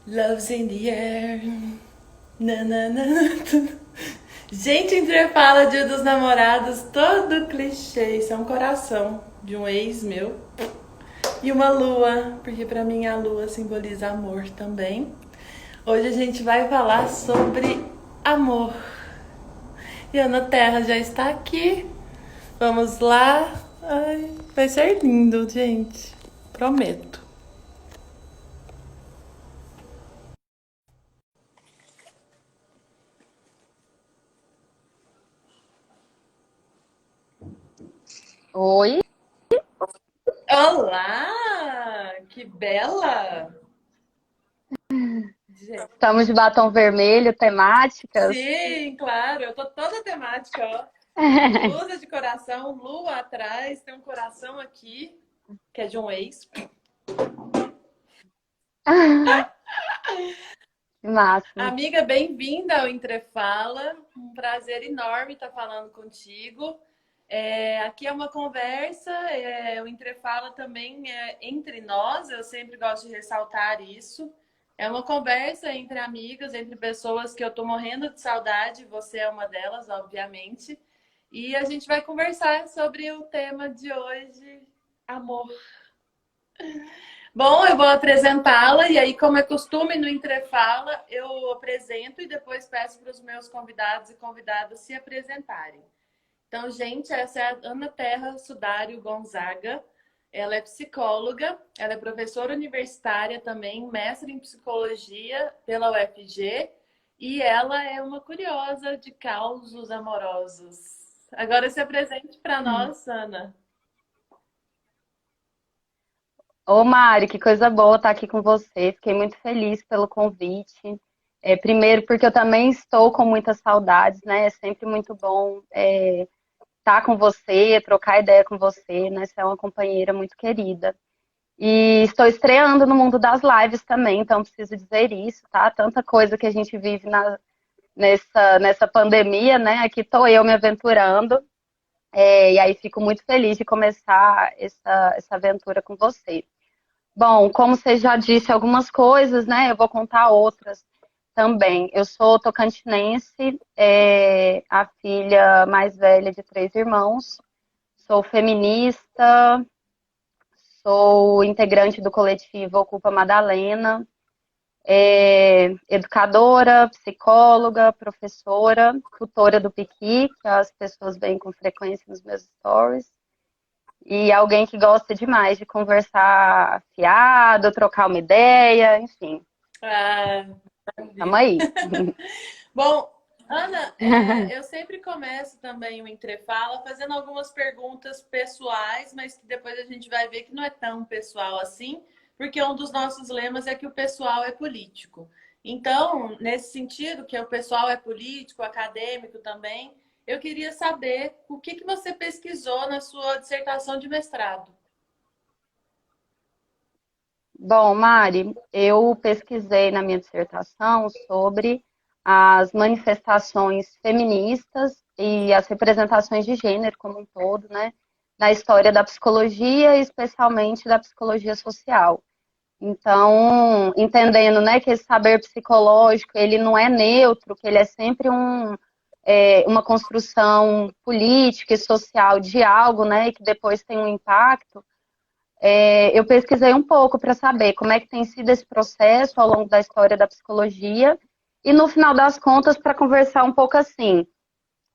Love's in the air. Na, na, na. Gente, entrefala Dia dos Namorados, todo clichê. Isso é um coração de um ex meu. E uma lua, porque pra mim a lua simboliza amor também. Hoje a gente vai falar sobre amor. E a Ana Terra já está aqui. Vamos lá. Ai, vai ser lindo, gente. Prometo. Oi, Olá! Que bela! estamos de batom vermelho, temáticas. Sim, claro, eu tô toda temática, ó. Blusa de coração, lua atrás, tem um coração aqui, que é de um ex. Que máximo. Amiga, bem-vinda ao Entrefala. Um prazer enorme estar falando contigo. Aqui é uma conversa, o Entrefala também é entre nós, eu sempre gosto de ressaltar isso. É uma conversa entre amigas, entre pessoas que eu tô morrendo de saudade, você é uma delas, obviamente. E a gente vai conversar sobre o tema de hoje, amor. Bom, eu vou apresentá-la e aí, como é costume no Entrefala, eu apresento e depois peço para os meus convidados e convidadas se apresentarem. Então, gente, essa é a Ana Terra Sudário Gonzaga. Ela é psicóloga, ela é professora universitária também, mestre em psicologia pela UFG e ela é uma curiosa de causos amorosos. Agora se apresente para nós, Ana. Ô Mari, que coisa boa estar aqui com você. Fiquei muito feliz pelo convite. Primeiro, porque eu também estou com muitas saudades, né? É sempre muito bom estar com você, trocar ideia com você, né? Você é uma companheira muito querida. E estou estreando no mundo das lives também, então preciso dizer isso, tá? Tanta coisa que a gente vive nessa pandemia, né? Aqui estou eu me aventurando. E aí fico muito feliz de começar essa aventura com você. Bom, como você já disse algumas coisas, né? Eu vou contar outras também. Eu sou tocantinense, a filha mais velha de três irmãos. Sou feminista, sou integrante do coletivo Ocupa Madalena, educadora, psicóloga, professora, tutora do Piqui, que as pessoas veem com frequência nos meus stories. E alguém que gosta demais de conversar fiado, trocar uma ideia, enfim, Ah, tamo aí. bom, Ana, eu sempre começo também o Entrefala fazendo algumas perguntas pessoais, mas que depois a gente vai ver que não é tão pessoal assim, porque um dos nossos lemas é que o pessoal é político. Então, nesse sentido, que o pessoal é político, acadêmico também, eu queria saber o que você pesquisou na sua dissertação de mestrado. Bom, Mari, eu pesquisei na minha dissertação sobre as manifestações feministas e as representações de gênero como um todo, né, na história da psicologia, especialmente da psicologia social. Então, entendendo, né, que esse saber psicológico, ele não é neutro, que ele é sempre uma construção política e social de algo, né, e que depois tem um impacto. Eu pesquisei um pouco para saber como é que tem sido esse processo ao longo da história da psicologia e, no final das contas, para conversar um pouco assim,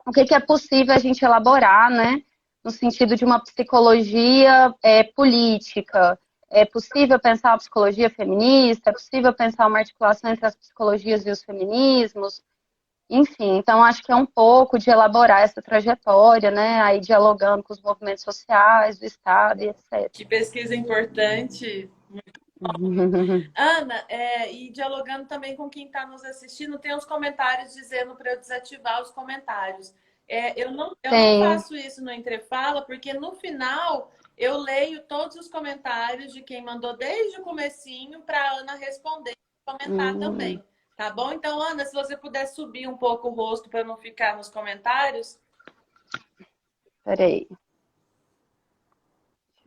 o que é possível a gente elaborar, né, no sentido de uma psicologia política. É possível pensar uma psicologia feminista? É possível pensar uma articulação entre as psicologias e os feminismos? Enfim, então acho que é um pouco de elaborar essa trajetória, né, aí dialogando com os movimentos sociais do Estado e Que etc. pesquisa importante. Ana, e dialogando também com quem está nos assistindo, tem uns comentários dizendo para eu desativar os comentários. Eu não Tem. faço isso no Entrefala, porque no final eu leio todos os comentários de quem mandou desde o comecinho para a Ana responder e comentar Hum, também. Tá bom? Então, Ana, se você puder subir um pouco o rosto para não ficar nos comentários. peraí.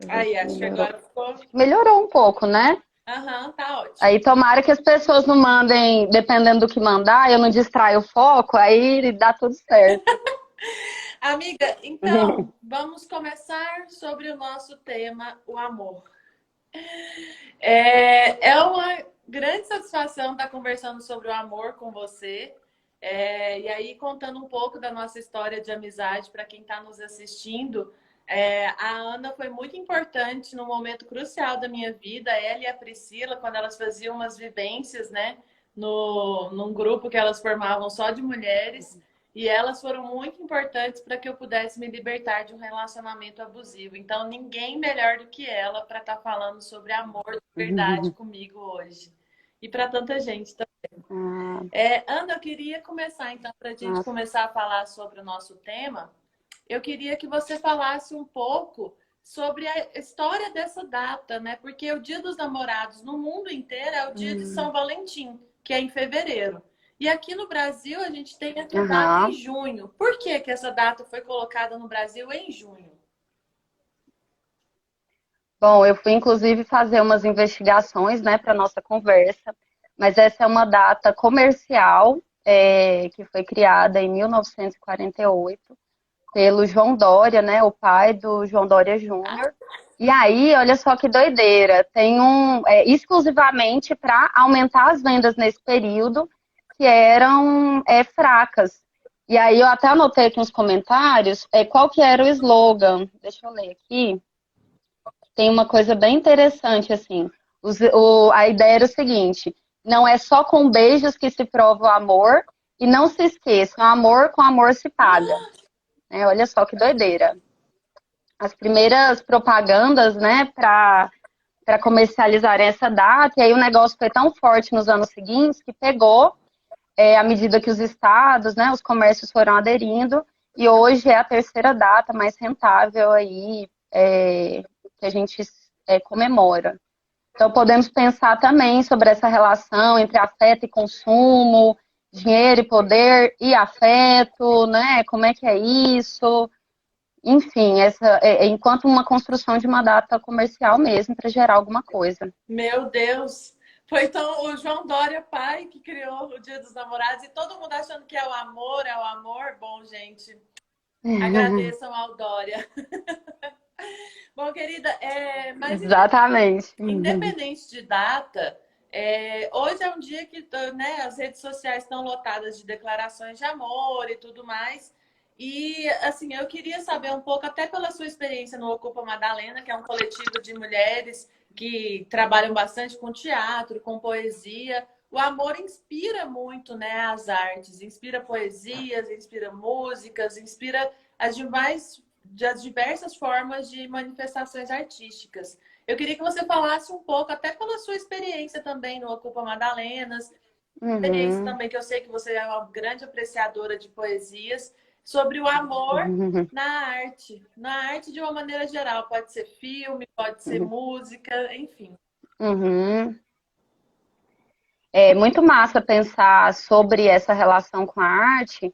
Deixa eu ver Aí, se acho que melhorou. agora ficou. Acho que melhorou um pouco, né? Aham, tá Aí ótimo. tomara que as pessoas não mandem, dependendo do que mandar, eu não distraio o foco, aí dá tudo certo. Amiga, então, vamos começar sobre o nosso tema, o amor. É uma grande satisfação estar conversando sobre o amor com você. E aí, contando um pouco da nossa história de amizade para quem está nos assistindo. A Ana foi muito importante num momento crucial da minha vida, ela e a Priscila, quando elas faziam umas vivências, né, num grupo que elas formavam só de mulheres. E elas foram muito importantes para que eu pudesse me libertar de um relacionamento abusivo. Então, ninguém melhor do que ela para estar falando sobre amor de verdade comigo hoje. E para tanta gente também. Ah, Ana, eu queria começar, então, para a gente nossa. começar a falar sobre o nosso tema, eu queria que você falasse um pouco sobre a história dessa data, né? Porque o Dia dos Namorados no mundo inteiro é o dia de São Valentim, que é em fevereiro. E aqui no Brasil a gente tem essa data em Aham. junho. Por que que essa data foi colocada no Brasil em junho? Bom, eu fui inclusive fazer umas investigações, né, para nossa conversa, mas essa é uma data comercial que foi criada em 1948 pelo João Dória, né, o pai do João Dória Júnior. E aí, olha só que doideira, tem exclusivamente para aumentar as vendas nesse período que eram fracas. E aí eu até anotei aqui uns comentários, qual que era o slogan? Deixa eu ler aqui. Tem uma coisa bem interessante, assim. A ideia era o seguinte: não é só com beijos que se prova o amor, e não se esqueçam, amor com amor se paga. Olha só que doideira. As primeiras propagandas, né, para comercializar essa data, e aí o negócio foi tão forte nos anos seguintes que pegou à medida que os estados, né, os comércios foram aderindo, e hoje é a terceira data mais rentável aí que a gente comemora. Então, podemos pensar também sobre essa relação entre afeto e consumo, dinheiro e poder e afeto, né? Como é que é isso? Enfim, enquanto uma construção de uma data comercial mesmo para gerar alguma coisa. Meu Deus! Foi então o João Dória, pai, que criou o Dia dos Namorados e todo mundo achando que é o amor, é o amor. Bom, gente, agradeçam ao Dória. Bom, querida, mas Exatamente. independente de data, hoje é um dia que, né, as redes sociais estão lotadas de declarações de amor e tudo mais. E, assim, eu queria saber um pouco, até pela sua experiência no Ocupa Madalena, que é um coletivo de mulheres que trabalham bastante com teatro, com poesia. O amor inspira muito, né, as artes, inspira poesias, inspira músicas, inspira as diversas formas de manifestações artísticas. Eu queria que você falasse um pouco, até pela sua experiência também no Ocupa Madalenas, experiência Uhum. também que eu sei que você é uma grande apreciadora de poesias, sobre o amor na arte de uma maneira geral. Pode ser filme, pode ser música, enfim. Uhum. É muito massa pensar sobre essa relação com a arte.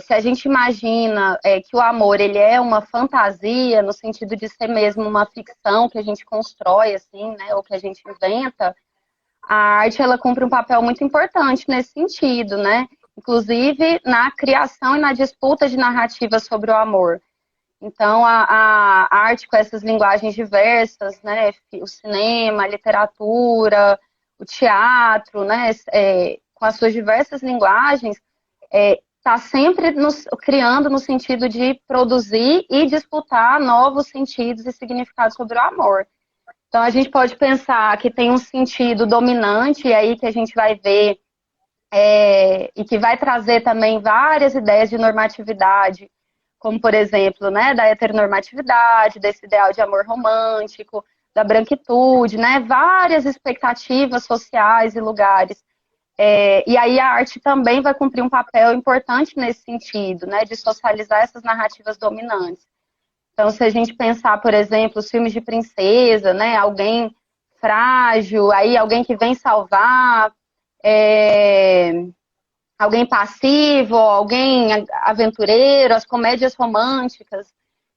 Se a gente imagina que o amor ele é uma fantasia, no sentido de ser mesmo uma ficção que a gente constrói, assim, né, ou que a gente inventa, a arte ela cumpre um papel muito importante nesse sentido, né? Inclusive na criação e na disputa de narrativas sobre o amor. Então, a arte com essas linguagens diversas, né, o cinema, a literatura, o teatro, né, com as suas diversas linguagens, está sempre criando no sentido de produzir e disputar novos sentidos e significados sobre o amor. Então, a gente pode pensar que tem um sentido dominante, e aí que a gente vai ver, e que vai trazer também várias ideias de normatividade, como, por exemplo, né, da heteronormatividade, desse ideal de amor romântico, da branquitude, né, várias expectativas sociais e lugares. E aí a arte também vai cumprir um papel importante nesse sentido, né, de socializar essas narrativas dominantes. Então, se a gente pensar, por exemplo, os filmes de princesa, né, alguém frágil, aí alguém que vem salvar, é, alguém passivo, alguém aventureiro, as comédias românticas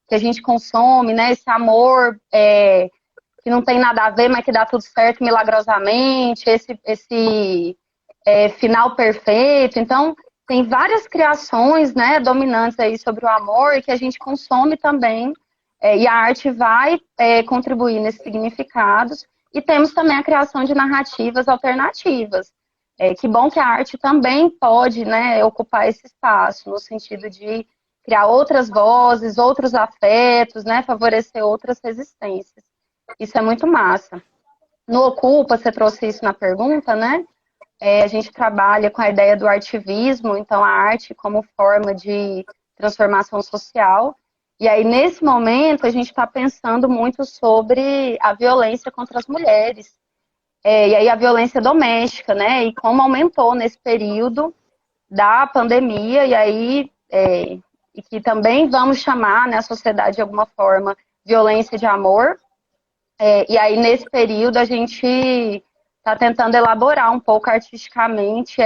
que a gente consome, né? Esse amor que não tem nada a ver, mas que dá tudo certo milagrosamente, esse final perfeito. Então, tem várias criações, né, dominantes aí sobre o amor e que a gente consome também, e a arte vai contribuir nesses significados. E temos também a criação de narrativas alternativas. Que bom que a arte também pode, né, ocupar esse espaço, no sentido de criar outras vozes, outros afetos, né, favorecer outras resistências. Isso é muito massa. No Ocupa, você trouxe isso na pergunta, né? A gente trabalha com a ideia do artivismo, então a arte como forma de transformação social. E aí, nesse momento, a gente está pensando muito sobre a violência contra as mulheres. E aí a violência doméstica, né? E como aumentou nesse período da pandemia, e aí e que também vamos chamar, né, a sociedade de alguma forma, violência de amor. E aí, nesse período, a gente está tentando elaborar um pouco artisticamente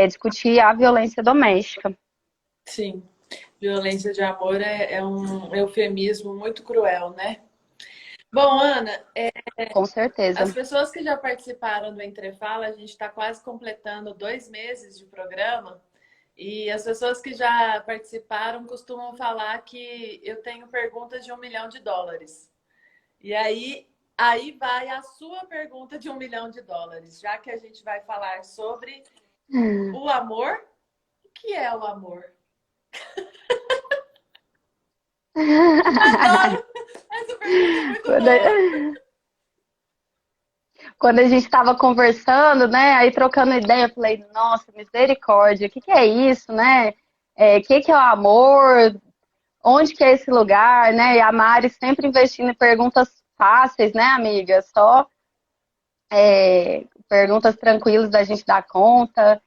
discutir a violência doméstica. Sim, violência de amor é um eufemismo muito cruel, né? Bom, Ana, Com certeza. as pessoas que já participaram do Entrefala, a gente está quase completando 2 meses de programa, e as pessoas que já participaram costumam falar que eu tenho perguntas de US$ 1 milhão. E aí vai a sua pergunta de US$ 1 milhão, já que a gente vai falar sobre o amor. O que é o amor? Adoro! Essa pergunta é muito boa. Quando a gente estava conversando, né, aí trocando ideia, eu falei, nossa, misericórdia, o que é isso, né? O que é o amor? Onde que é esse lugar, né? E a Mari sempre investindo em perguntas fáceis, né, amiga? Só perguntas tranquilas da gente dar conta.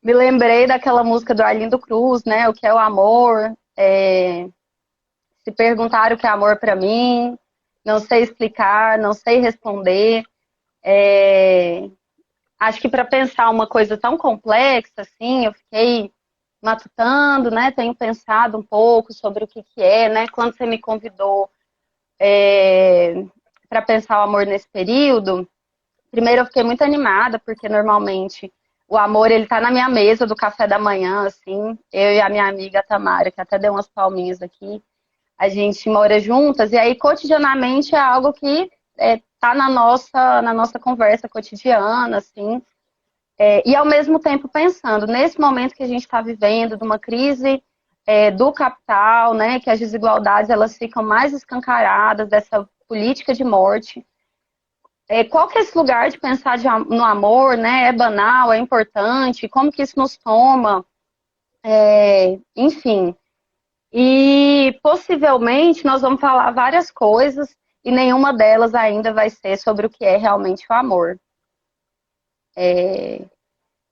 Me lembrei daquela música do Arlindo Cruz, né? O que é o amor? Se perguntaram o que é amor para mim, não sei explicar, não sei responder. Acho que para pensar uma coisa tão complexa assim, eu fiquei matutando, né? Tenho pensado um pouco sobre o que é, né? Quando você me convidou para pensar o amor nesse período, primeiro eu fiquei muito animada, porque normalmente o amor ele tá na minha mesa do café da manhã, assim, eu e a minha amiga Tamara, que até deu umas palminhas aqui, a gente mora juntas, e aí cotidianamente é algo que tá na nossa conversa cotidiana, assim, e ao mesmo tempo pensando, nesse momento que a gente está vivendo, de uma crise do capital, né, que as desigualdades elas ficam mais escancaradas, dessa política de morte, qual que é esse lugar de pensar no amor, né, é banal, é importante, como que isso nos toma, enfim. E possivelmente nós vamos falar várias coisas e nenhuma delas ainda vai ser sobre o que é realmente o amor.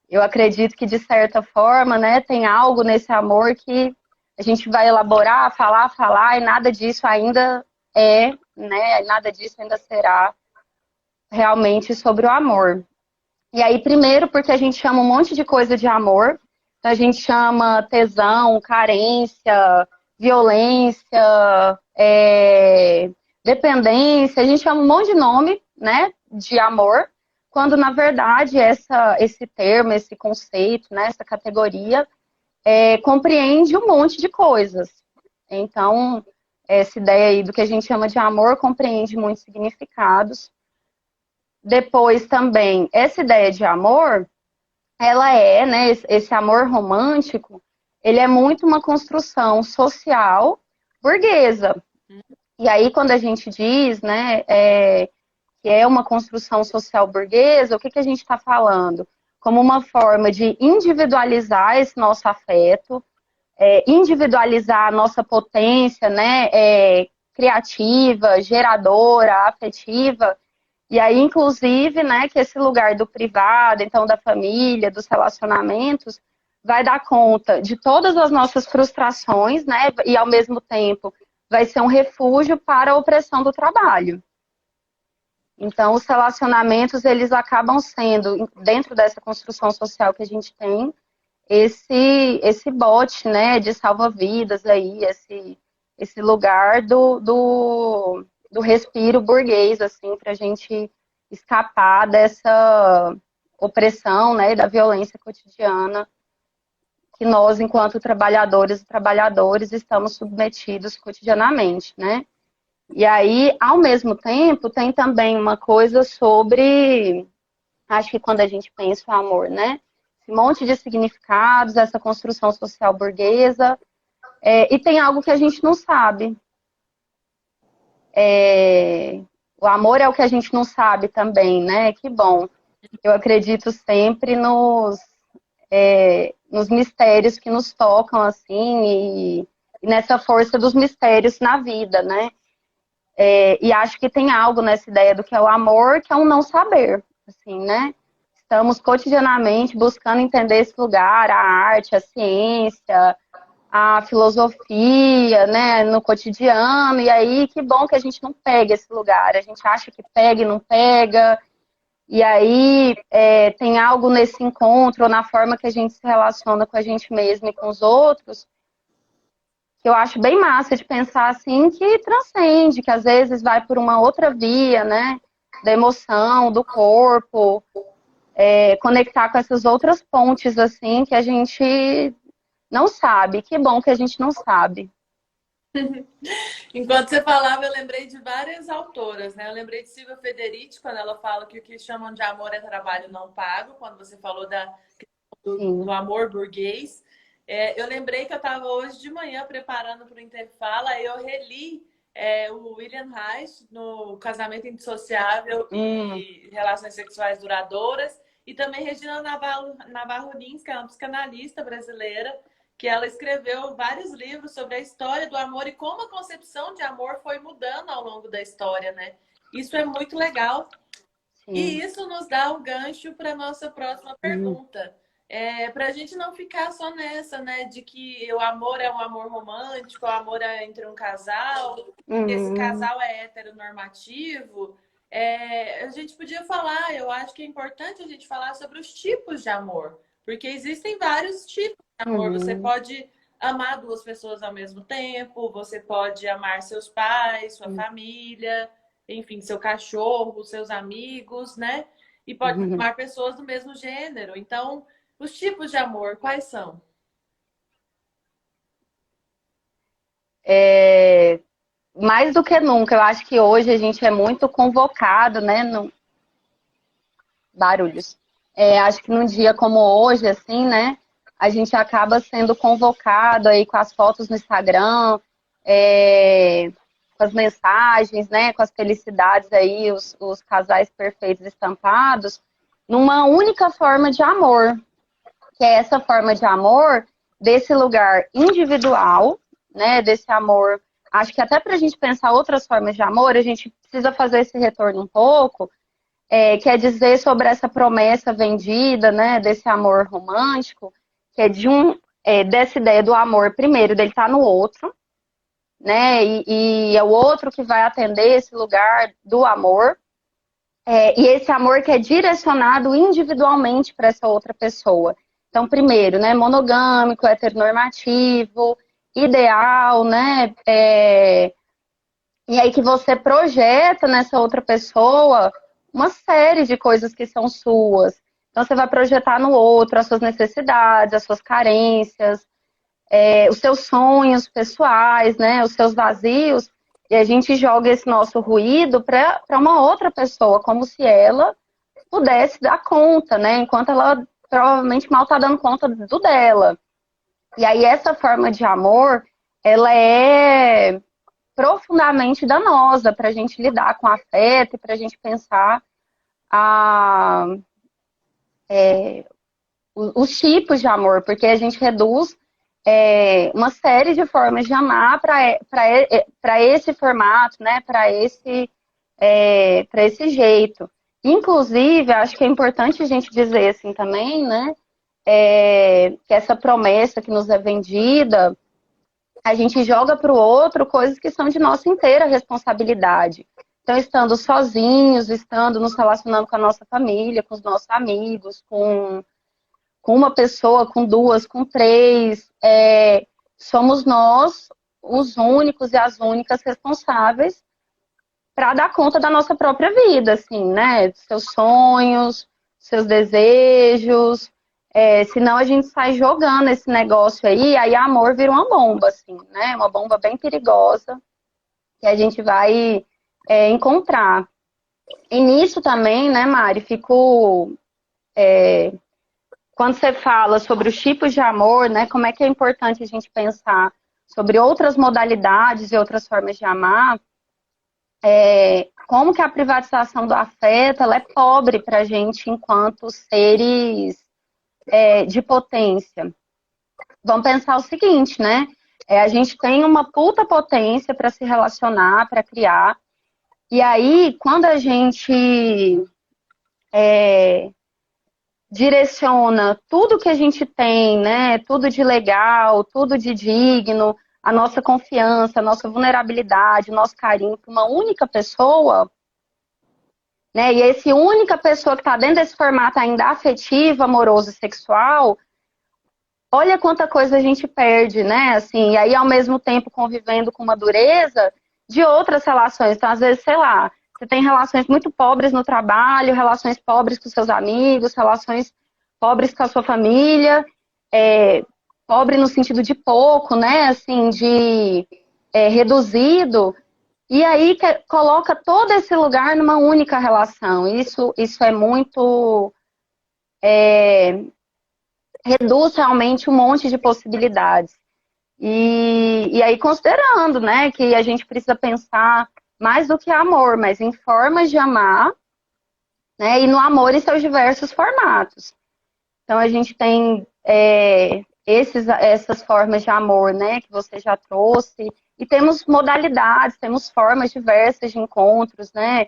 Eu acredito que, de certa forma, né, tem algo nesse amor que a gente vai elaborar, falar, e nada disso ainda né, nada disso ainda será realmente sobre o amor. E aí, primeiro, porque a gente chama um monte de coisa de amor, então a gente chama tesão, carência, violência, dependência, a gente chama um monte de nome, né, de amor, quando na verdade esse termo, esse conceito, né, essa categoria compreende um monte de coisas. Então, essa ideia aí do que a gente chama de amor compreende muitos significados. Depois também, essa ideia de amor, ela né, esse amor romântico, ele é muito uma construção social burguesa. E aí, quando a gente diz, né, que é uma construção social burguesa, o que a gente está falando? Como uma forma de individualizar esse nosso afeto, individualizar a nossa potência, né, criativa, geradora, afetiva, e aí, inclusive, né, que esse lugar do privado, então da família, dos relacionamentos, vai dar conta de todas as nossas frustrações, né, e ao mesmo tempo vai ser um refúgio para a opressão do trabalho. Então, os relacionamentos, eles acabam sendo, dentro dessa construção social que a gente tem, esse bote, né, de salva-vidas aí, esse lugar do respiro burguês, assim, para a gente escapar dessa opressão, né, e da violência cotidiana que nós, enquanto trabalhadoras e trabalhadores, estamos submetidos cotidianamente, né? E aí, ao mesmo tempo, tem também uma coisa sobre, acho que quando a gente pensa o amor, né? Esse monte de significados, essa construção social burguesa, e tem algo que a gente não sabe. O amor é o que a gente não sabe também, né? Que bom. Eu acredito sempre nos mistérios que nos tocam, assim, e nessa força dos mistérios na vida, né? E acho que tem algo nessa ideia do que é o amor, que é um não saber, assim, né? Estamos cotidianamente buscando entender esse lugar, a arte, a ciência, a filosofia, né, no cotidiano, e aí que bom que a gente não pega esse lugar, a gente acha que pega e não pega, e aí tem algo nesse encontro, ou na forma que a gente se relaciona com a gente mesmo e com os outros, que eu acho bem massa de pensar assim, que transcende, que às vezes vai por uma outra via, né, da emoção, do corpo, conectar com essas outras pontes, assim, que a gente não sabe. Que bom que a gente não sabe. Enquanto você falava, eu lembrei de várias autoras, né? Eu lembrei de Silvia Federici, quando ela fala que o que chamam de amor é trabalho não pago, quando você falou do amor burguês. Eu lembrei que eu estava hoje de manhã preparando para o Interfala, e eu reli o William Reich no Casamento Indissociável e Relações Sexuais Duradouras, e também Regina Navarro Lins, que é uma psicanalista brasileira, que ela escreveu vários livros sobre a história do amor e como a concepção de amor foi mudando ao longo da história, né? Isso é muito legal. Sim. E isso nos dá o gancho para a nossa próxima pergunta. Para a gente não ficar só nessa, né? De que o amor é um amor romântico, o amor é entre um casal, esse casal é heteronormativo. A gente podia falar, eu acho que é importante a gente falar sobre os tipos de amor. Porque existem vários tipos de amor. Você pode amar duas pessoas ao mesmo tempo, você pode amar seus pais, sua família, enfim, seu cachorro, seus amigos, né? E pode amar pessoas do mesmo gênero. Então, os tipos de amor, quais são? Mais do que nunca, eu acho que hoje a gente é muito convocado, né? Barulhos. Acho que num dia como hoje, assim, né? A gente acaba sendo convocado aí com as fotos no Instagram, com as mensagens, né? Com as felicidades aí, os casais perfeitos estampados, numa única forma de amor, que é essa forma de amor desse lugar individual, né? Desse amor. Acho que até para a gente pensar outras formas de amor, a gente precisa fazer esse retorno um pouco. Quer dizer sobre essa promessa vendida, né, desse amor romântico, que é dessa ideia do amor, primeiro, dele estar no outro, né, e é o outro que vai atender esse lugar do amor, e esse amor que é direcionado individualmente para essa outra pessoa. Então, primeiro, né, monogâmico, heteronormativo, ideal, né, e aí que você projeta nessa outra pessoa uma série de coisas que são suas. Então, você vai projetar no outro as suas necessidades, as suas carências, os seus sonhos pessoais, né, os seus vazios, e a gente joga esse nosso ruído para uma outra pessoa, como se ela pudesse dar conta, né, enquanto ela provavelmente mal está dando conta do dela. E aí, essa forma de amor, ela é profundamente danosa para a gente lidar com afeto e para a gente pensar os tipos de amor, porque a gente reduz uma série de formas de amar para esse formato, né? Para esse jeito. Inclusive, acho que é importante a gente dizer assim também, né? Que essa promessa que nos é vendida, a gente joga para o outro coisas que são de nossa inteira responsabilidade. Então, estando sozinhos, estando nos relacionando com a nossa família, com os nossos amigos, com uma pessoa, com duas, com três, somos nós os únicos e as únicas responsáveis para dar conta da nossa própria vida, assim, né? Seus sonhos, seus desejos. Senão a gente sai jogando esse negócio aí amor vira uma bomba, assim, né? Uma bomba bem perigosa que a gente vai encontrar. E nisso também, né, Mari, quando você fala sobre os tipos de amor, né, como é que é importante a gente pensar sobre outras modalidades e outras formas de amar, como que a privatização do afeto ela é pobre para a gente enquanto seres de potência. Vamos pensar o seguinte, né? A gente tem uma puta potência para se relacionar, para criar, e aí quando a gente direciona tudo que a gente tem, né? Tudo de legal, tudo de digno, a nossa confiança, a nossa vulnerabilidade, o nosso carinho para uma única pessoa, né? E essa única pessoa que está dentro desse formato ainda afetivo, amoroso e sexual, olha quanta coisa a gente perde, né? Assim, e aí ao mesmo tempo convivendo com uma dureza de outras relações. Então, às vezes, sei lá, você tem relações muito pobres no trabalho, relações pobres com seus amigos, relações pobres com a sua família, pobre no sentido de pouco, né? Assim, de reduzido. E aí coloca todo esse lugar numa única relação. Isso é muito. Reduz realmente um monte de possibilidades. E aí, considerando, né, que a gente precisa pensar mais do que amor, mas em formas de amar, né, e no amor em seus diversos formatos. Então, a gente tem essas formas de amor, né, que você já trouxe, e temos modalidades, temos formas diversas de encontros, né,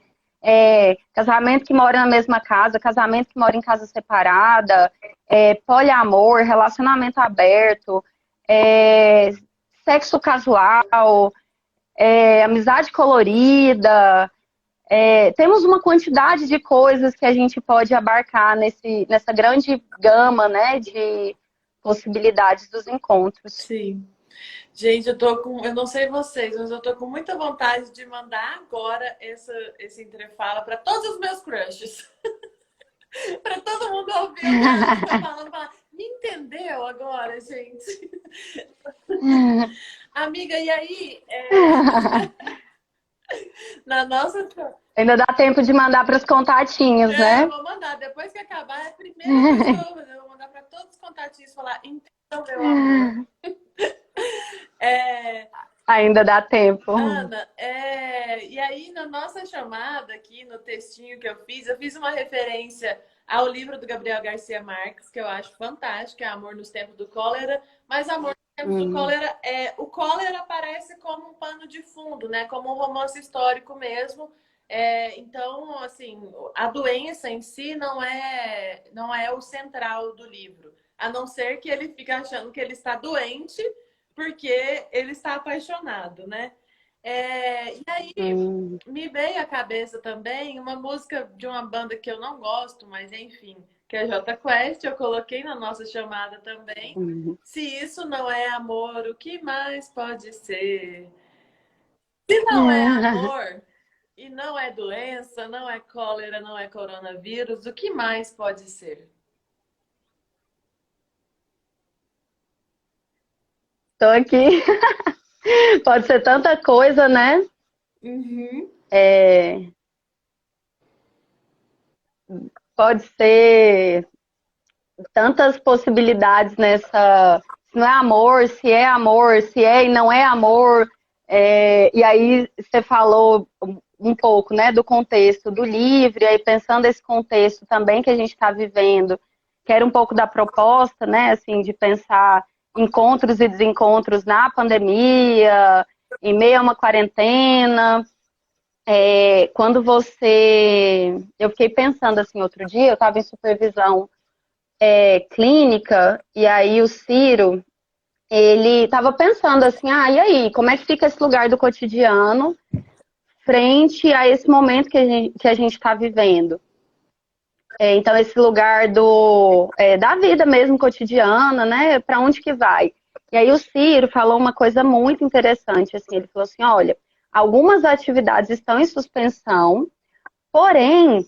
casamento que mora na mesma casa, casamento que mora em casa separada, poliamor, relacionamento aberto, sexo casual, amizade colorida. Temos uma quantidade de coisas que a gente pode abarcar nessa grande gama, né, de possibilidades dos encontros. Sim. Gente, eu não sei vocês, mas eu tô com muita vontade de mandar agora esse entrefala para todos os meus crushes. Para todo mundo ouvir o que a gente tá falando, falar, me entendeu agora, gente? Amiga, e aí? Na nossa. Ainda dá tempo de mandar para os contatinhos, né? Eu vou mandar. Depois que acabar, é a primeira pessoa. Eu vou mandar para todos os contatinhos falar, então, meu amor. Ainda dá tempo. Ana, e aí na nossa chamada aqui, no textinho que eu fiz uma referência ao livro do Gabriel Garcia Marques, que eu acho fantástico, é Amor nos Tempos do Cólera, mas Amor nos Tempos do Cólera, o cólera aparece como um pano de fundo, né? Como um romance histórico mesmo. Então, assim, a doença em si não é o central do livro, a não ser que ele fique achando que ele está doente porque ele está apaixonado, né? E aí me veio à cabeça também uma música de uma banda que eu não gosto, mas enfim, que é a Jota Quest, eu coloquei na nossa chamada também. Se isso não é amor, o que mais pode ser? Se não é amor e não é doença, não é cólera, não é coronavírus, o que mais pode ser? Tô aqui. Pode ser tanta coisa, né? Pode ser tantas possibilidades nessa. Se não é amor, se é e não é amor. E aí você falou um pouco, né, do contexto do livro, e aí pensando esse contexto também que a gente está vivendo, que era um pouco da proposta, né, assim, de pensar encontros e desencontros na pandemia, em meio a uma quarentena. Quando eu fiquei pensando assim outro dia, eu estava em supervisão clínica, e aí o Ciro, ele estava pensando assim, e aí, como é que fica esse lugar do cotidiano frente a esse momento que a gente está vivendo? Então, esse lugar da vida mesmo cotidiana, né? Para onde que vai? E aí o Ciro falou uma coisa muito interessante, assim, ele falou assim, olha, algumas atividades estão em suspensão, porém,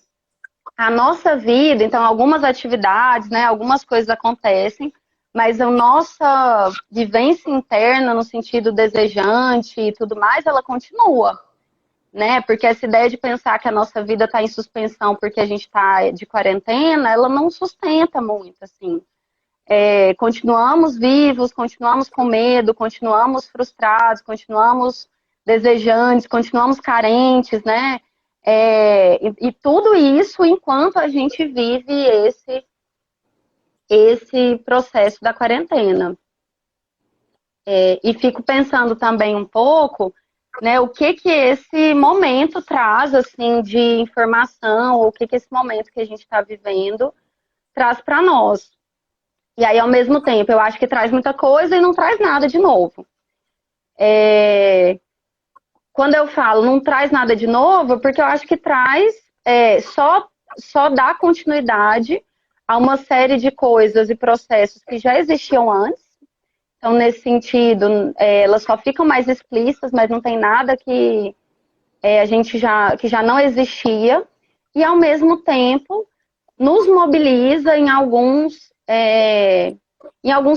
a nossa vida, então algumas atividades, né, algumas coisas acontecem, mas a nossa vivência interna, no sentido desejante e tudo mais, ela continua, né? Porque essa ideia de pensar que a nossa vida está em suspensão porque a gente está de quarentena, ela não sustenta muito, assim. Continuamos vivos, continuamos com medo, continuamos frustrados, continuamos desejantes, continuamos carentes, né? E tudo isso enquanto a gente vive esse processo da quarentena. E fico pensando também um pouco, né, o que esse momento traz, assim, de informação, ou o que esse momento que a gente está vivendo traz para nós. E aí, ao mesmo tempo, eu acho que traz muita coisa e não traz nada de novo. Quando eu falo não traz nada de novo, porque eu acho que traz só dá continuidade a uma série de coisas e processos que já existiam antes. Então, nesse sentido, elas só ficam mais explícitas, mas não tem nada que que já não existia. E, ao mesmo tempo, nos mobiliza em alguns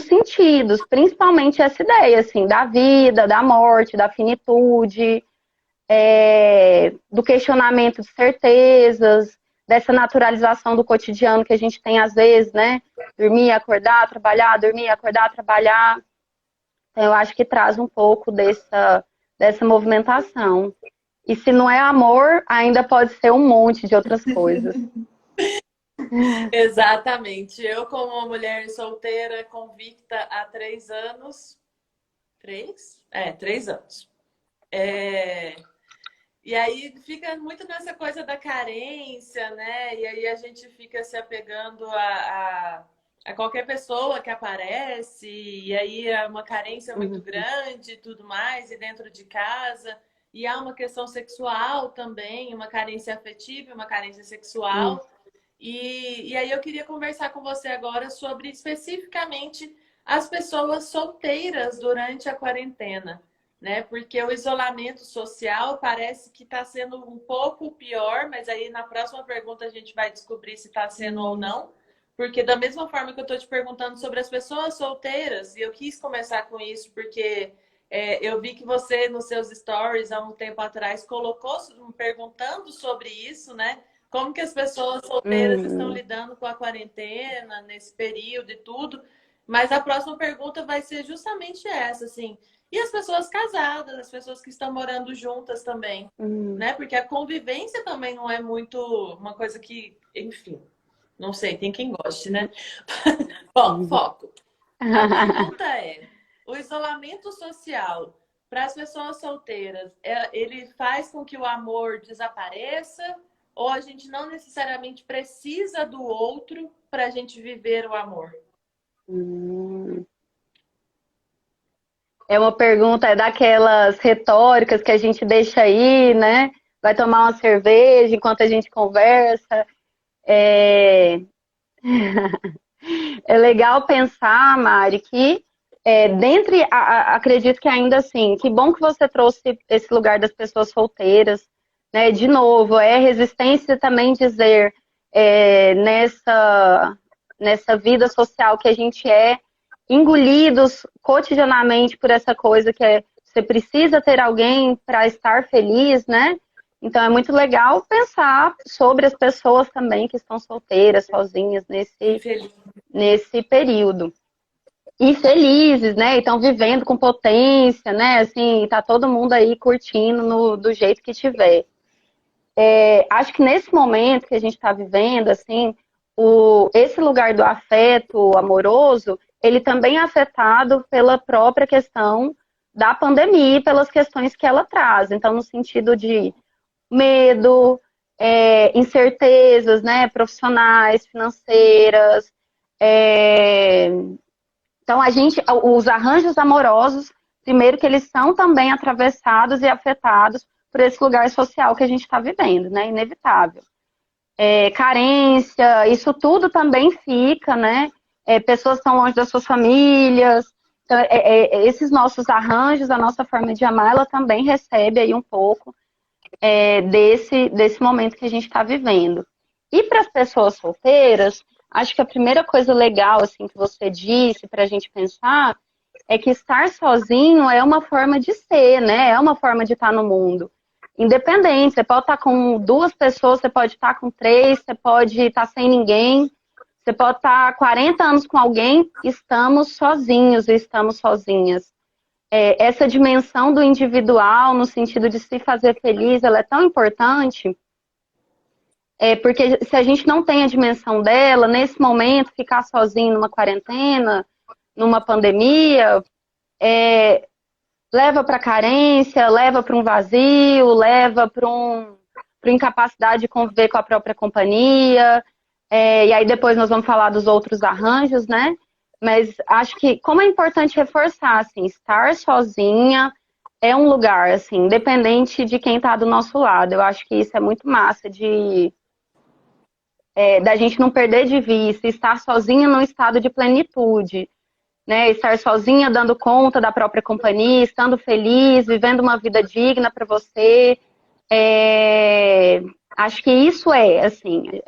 sentidos, principalmente essa ideia assim, da vida, da morte, da finitude, do questionamento de certezas, dessa naturalização do cotidiano que a gente tem às vezes, né? Dormir, acordar, trabalhar, dormir, acordar, trabalhar. Então, eu acho que traz um pouco dessa movimentação. E se não é amor, ainda pode ser um monte de outras coisas. Exatamente. Eu, como uma mulher solteira, convicta há 3 anos. 3? 3 anos. E aí fica muito nessa coisa da carência, né? E aí a gente fica se apegando a qualquer pessoa que aparece, e aí é uma carência muito grande e tudo mais, e dentro de casa. E há uma questão sexual também, uma carência afetiva, uma carência sexual. E aí eu queria conversar com você agora sobre especificamente as pessoas solteiras durante a quarentena, né? Porque o isolamento social parece que está sendo um pouco pior, mas aí na próxima pergunta a gente vai descobrir se está sendo ou não. Porque da mesma forma que eu estou te perguntando sobre as pessoas solteiras, e eu quis começar com isso porque eu vi que você, nos seus stories, há um tempo atrás, colocou perguntando sobre isso, né? Como que as pessoas solteiras estão lidando com a quarentena, nesse período e tudo. Mas a próxima pergunta vai ser justamente essa, assim. E as pessoas casadas, as pessoas que estão morando juntas também, né? Porque a convivência também não é muito uma coisa que, enfim, não sei, tem quem goste, né? Bom, foco. A pergunta é, o isolamento social para as pessoas solteiras, ele faz com que o amor desapareça? Ou a gente não necessariamente precisa do outro para a gente viver o amor? É uma pergunta daquelas retóricas que a gente deixa aí, né? Vai tomar uma cerveja enquanto a gente conversa. É legal pensar, Mari, que acredito que ainda assim, que bom que você trouxe esse lugar das pessoas solteiras, né? De novo, é resistência também dizer nessa vida social que a gente engolidos cotidianamente por essa coisa que você precisa ter alguém para estar feliz, né? Então é muito legal pensar sobre as pessoas também que estão solteiras, sozinhas nesse período. E felizes, né? E estão vivendo com potência, né? Assim, tá todo mundo aí curtindo do jeito que tiver. Acho que nesse momento que a gente está vivendo, assim, esse lugar do afeto amoroso, ele também é afetado pela própria questão da pandemia e pelas questões que ela traz. Então, no sentido de medo, incertezas, né, profissionais, financeiras. Então, os arranjos amorosos, primeiro que eles são também atravessados e afetados por esse lugar social que a gente está vivendo, né, inevitável. Carência, isso tudo também fica, né? Pessoas estão longe das suas famílias, Então, esses nossos arranjos, a nossa forma de amar, ela também recebe aí um pouco desse momento que a gente está vivendo. E para as pessoas solteiras, acho que a primeira coisa legal assim que você disse para a gente pensar é que estar sozinho é uma forma de ser, né? É uma forma de estar no mundo. Independente, você pode estar com 2 pessoas, você pode estar com 3, você pode estar sem ninguém, você pode estar 40 anos com alguém, estamos sozinhos e estamos sozinhas. Essa dimensão do individual, no sentido de se fazer feliz, ela é tão importante, porque se a gente não tem a dimensão dela, nesse momento, ficar sozinho numa quarentena, numa pandemia, leva para carência, leva para um vazio, leva para incapacidade de conviver com a própria companhia. E aí depois nós vamos falar dos outros arranjos, né? Mas acho que, como é importante reforçar, assim, estar sozinha é um lugar, assim, independente de quem está do nosso lado. Eu acho que isso é muito massa da gente não perder de vista, estar sozinha num estado de plenitude, né? Estar sozinha dando conta da própria companhia, estando feliz, vivendo uma vida digna para você. Acho que isso assim,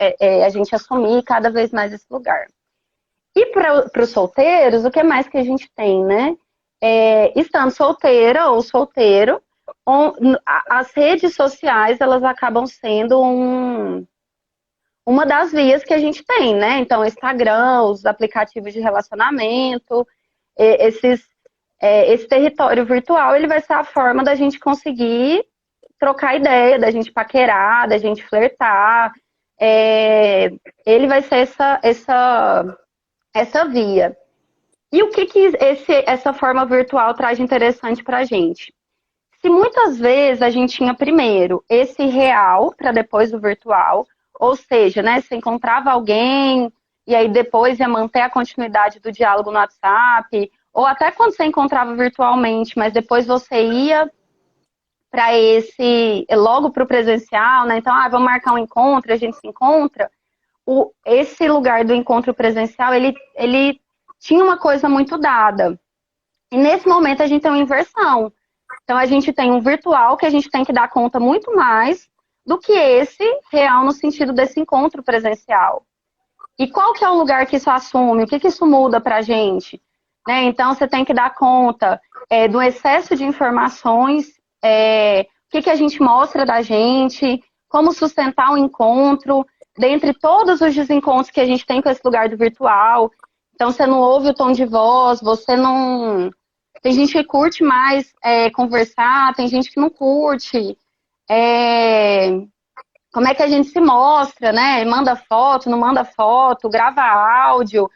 a gente assumir cada vez mais esse lugar. E para os solteiros, o que mais que a gente tem, né? Estando solteira ou solteiro, as redes sociais, elas acabam sendo uma das vias que a gente tem, né? Então, o Instagram, os aplicativos de relacionamento, esse território virtual, ele vai ser a forma da gente conseguir trocar ideia, da gente paquerar, da gente flertar. Ele vai ser essa via. E o que essa forma virtual traz de interessante para a gente? Se muitas vezes a gente tinha primeiro esse real para depois o virtual, ou seja, né, você encontrava alguém e aí depois ia manter a continuidade do diálogo no WhatsApp, ou até quando você encontrava virtualmente, mas depois você ia para logo para o presencial, né? Então, vamos marcar um encontro, a gente se encontra. Esse lugar do encontro presencial, ele tinha uma coisa muito dada. E nesse momento a gente tem uma inversão. Então a gente tem um virtual que a gente tem que dar conta muito mais do que esse real no sentido desse encontro presencial. E qual que é o lugar que isso assume? O que isso muda para a gente? Né? Então você tem que dar conta do excesso de informações, o que a gente mostra da gente, como sustentar um encontro, dentre todos os desencontros que a gente tem com esse lugar do virtual. Então você não ouve o tom de voz, você não... Tem gente que curte mais conversar, tem gente que não curte. Como é que a gente se mostra, né? Manda foto, não manda foto, grava áudio.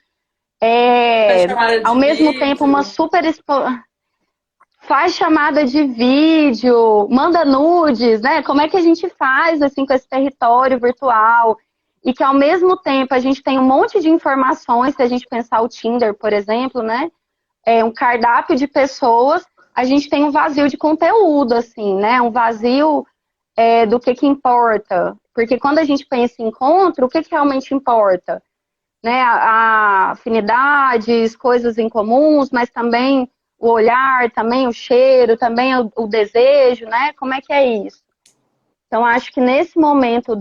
Ao mesmo tempo, uma super... Faz chamada de vídeo, manda nudes, né? Como é que a gente faz, assim, com esse território virtual? E que, ao mesmo tempo, a gente tem um monte de informações, se a gente pensar o Tinder, por exemplo, né? Um cardápio de pessoas, a gente tem um vazio de conteúdo, assim, né? Um vazio do que importa. Porque quando a gente pensa em encontro, o que realmente importa? Né? A afinidades, coisas em comuns, mas também o olhar, também o cheiro, também o desejo, né? Como é que é isso? Então, acho que nesse momento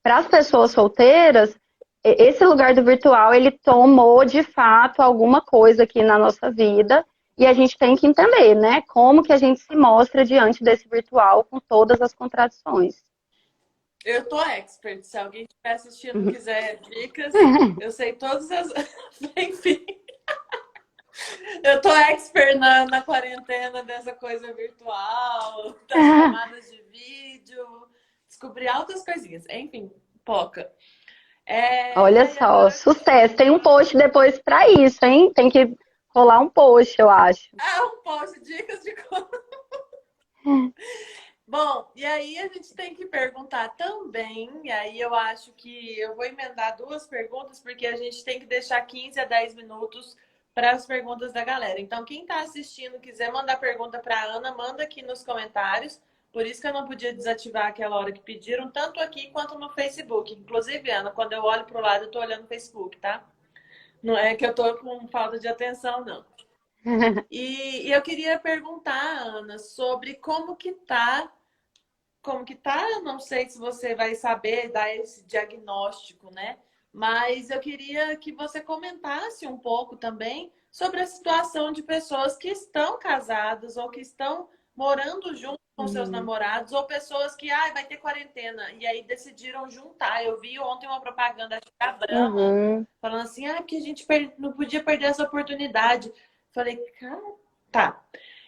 para as pessoas solteiras, esse lugar do virtual, ele tomou, de fato, alguma coisa aqui na nossa vida e a gente tem que entender, né? Como que a gente se mostra diante desse virtual com todas as contradições. Eu tô expert. Se alguém estiver assistindo e quiser dicas, eu sei todas as... Enfim. Eu tô expert na quarentena dessa coisa virtual, das chamadas de vídeo. Descobri altas coisinhas. Enfim, poca. Olha só, agora... sucesso. Tem um post depois pra isso, hein? Tem que rolar um post, eu acho. Um post, dicas de como... Bom, e aí a gente tem que perguntar também, e aí eu acho que eu vou emendar 2 perguntas, porque a gente tem que deixar 15 a 10 minutos para as perguntas da galera. Então, quem está assistindo quiser mandar pergunta para a Ana, manda aqui nos comentários. Por isso que eu não podia desativar aquela hora que pediram, tanto aqui quanto no Facebook. Inclusive, Ana, quando eu olho para o lado, eu estou olhando no Facebook, tá? Não é que eu tô com falta de atenção, não. E eu queria perguntar, Ana, sobre como que tá, eu não sei se você vai saber dar esse diagnóstico, né? Mas eu queria que você comentasse um pouco também sobre a situação de pessoas que estão casadas ou que estão morando junto com seus Uhum. namorados, ou pessoas que vai ter quarentena e aí decidiram juntar. Eu vi ontem uma propaganda acho que da Brahma Uhum. falando assim, que a gente não podia perder essa oportunidade. Falei, cara, tá.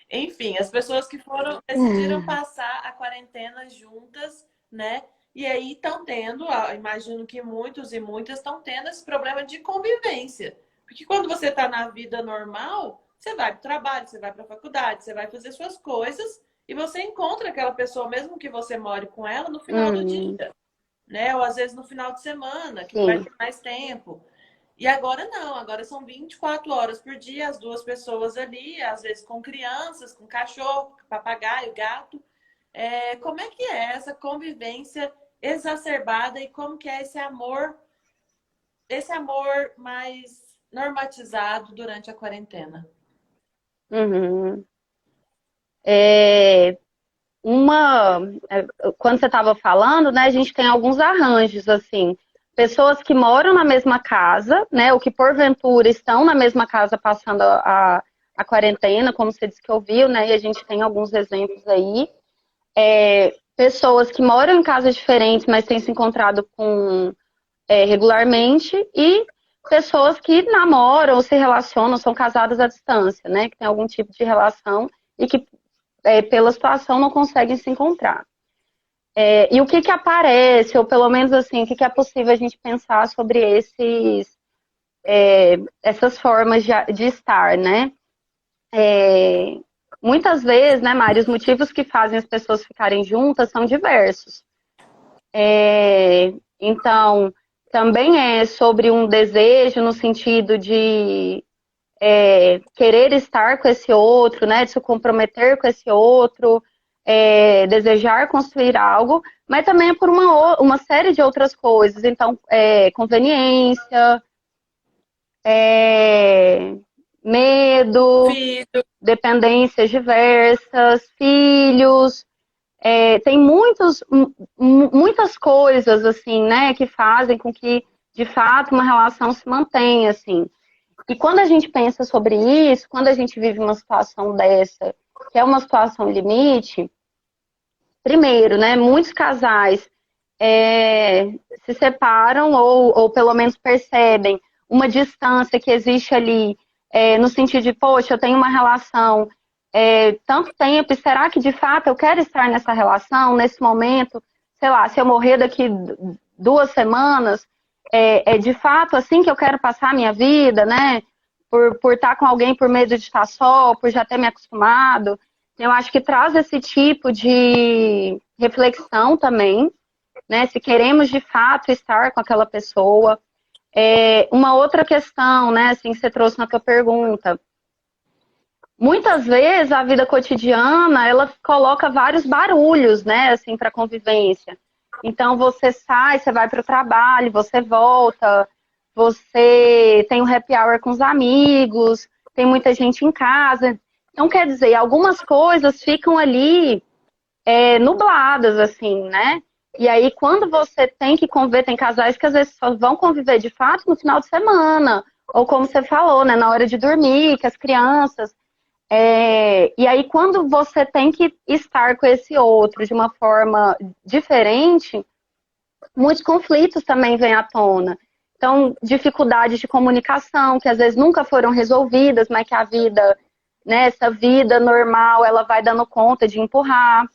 Enfim, as pessoas que decidiram passar a quarentena juntas, né? E aí estão tendo, imagino que muitos e muitas estão tendo esse problema de convivência. Porque quando você está na vida normal, você vai para o trabalho, você vai para a faculdade, você vai fazer suas coisas e você encontra aquela pessoa, mesmo que você more com ela, no final do Uhum. dia, né? Ou às vezes no final de semana, que vai Sim. ter mais tempo. E agora não, agora são 24 horas por dia, as duas pessoas ali, às vezes com crianças, com cachorro, papagaio, gato. Como é que é essa convivência exacerbada e como que é esse amor mais normatizado durante a quarentena? Uhum. É, uma, quando você estava falando, né, a gente tem alguns arranjos, assim, pessoas que moram na mesma casa, né, ou que porventura estão na mesma casa passando a quarentena, como você disse que ouviu, né, e a gente tem alguns exemplos aí. Pessoas que moram em casas diferentes, mas têm se encontrado com regularmente, e pessoas que namoram ou se relacionam, são casadas à distância, né, que tem algum tipo de relação e que pela situação não conseguem se encontrar. E o que que aparece, ou pelo menos assim, o que que é possível a gente pensar sobre essas formas de estar, né? Muitas vezes, né, Mari, os motivos que fazem as pessoas ficarem juntas são diversos. Então, também é sobre um desejo no sentido de querer estar com esse outro, né, de se comprometer com esse outro, desejar construir algo, mas também é por uma série de outras coisas. Então, conveniência, medo, Filho, dependências diversas, filhos. Tem muitas coisas, assim, né, que fazem com que, de fato, uma relação se mantenha, assim. E quando a gente pensa sobre isso, quando a gente vive uma situação dessa, que é uma situação limite, primeiro, né, muitos casais se separam ou pelo menos percebem uma distância que existe ali, no sentido de, poxa, eu tenho uma relação tanto tempo, e será que de fato eu quero estar nessa relação, nesse momento? Sei lá, se eu morrer daqui 2 semanas, de fato assim que eu quero passar a minha vida, né? Por estar com alguém por medo de estar só, por já ter me acostumado. Eu acho que traz esse tipo de reflexão também, né? Se queremos de fato estar com aquela pessoa. Uma outra questão, né, assim, que você trouxe na tua pergunta. Muitas vezes a vida cotidiana, ela coloca vários barulhos, né, assim, para convivência. Então você sai, você vai para o trabalho, você volta, você tem um happy hour com os amigos, tem muita gente em casa. Então, quer dizer, algumas coisas ficam ali nubladas, assim, né? E aí, quando você tem que conviver, tem casais que às vezes só vão conviver de fato no final de semana, ou como você falou, né, na hora de dormir, com as crianças. E aí, quando você tem que estar com esse outro de uma forma diferente, muitos conflitos também vêm à tona. Então, dificuldades de comunicação, que às vezes nunca foram resolvidas, mas que a vida, né, essa vida normal, ela vai dando conta de empurrar.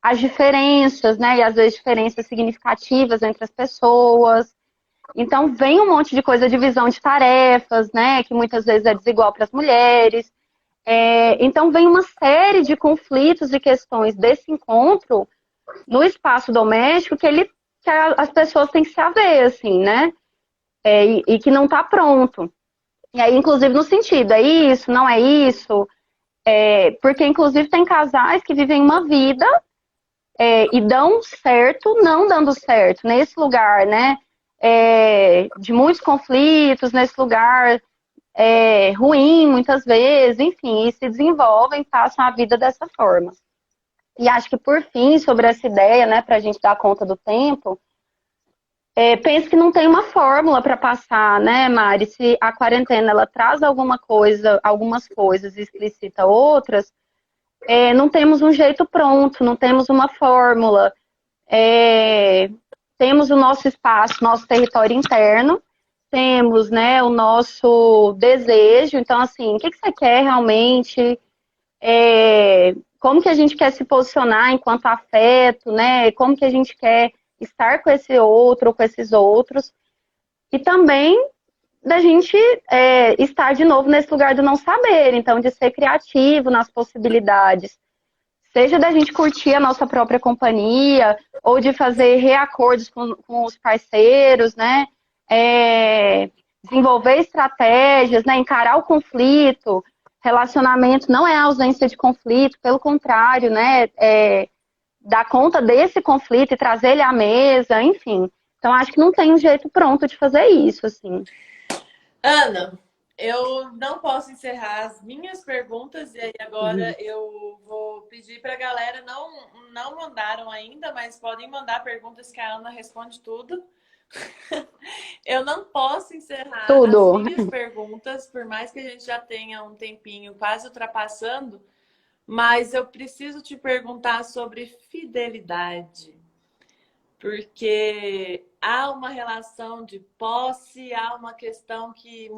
As diferenças, né, e às vezes diferenças significativas entre as pessoas. Então, vem um monte de coisa, divisão de tarefas, né, que muitas vezes é desigual para as mulheres. Então, vem uma série de conflitos e questões desse encontro no espaço doméstico que as pessoas têm que se haver, assim, né, e que não está pronto. E aí, inclusive, no sentido, é isso, não é isso? Porque, inclusive, tem casais que vivem uma vida e dão certo, não dando certo, nesse lugar, né? de muitos conflitos, nesse lugar ruim, muitas vezes, enfim, e se desenvolvem, passam a vida dessa forma. E acho que, por fim, sobre essa ideia, né, para a gente dar conta do tempo, penso que não tem uma fórmula para passar, né, Mari? Se a quarentena ela traz algumas coisas e explicita outras, não temos um jeito pronto, não temos uma fórmula. Temos o nosso espaço, nosso território interno, temos, né, o nosso desejo. Então, assim, o que você quer realmente? Como que a gente quer se posicionar enquanto afeto, né? Como que a gente quer estar com esse outro ou com esses outros? E também da gente estar de novo nesse lugar do não saber, então de ser criativo nas possibilidades. Seja da gente curtir a nossa própria companhia, ou de fazer reacordos com os parceiros, né? Desenvolver estratégias, né? Encarar o conflito. Relacionamento não é a ausência de conflito, pelo contrário, né? Dar conta desse conflito e trazer ele à mesa, enfim. Então, acho que não tem um jeito pronto de fazer isso, assim. Ana, eu não posso encerrar as minhas perguntas, e aí agora eu vou pedir para a galera, não mandaram ainda, mas podem mandar perguntas que a Ana responde tudo. Eu não posso encerrar Tudo. as minhas perguntas, por mais que a gente já tenha um tempinho quase ultrapassando, mas eu preciso te perguntar sobre fidelidade. Porque há uma relação de posse, há uma questão que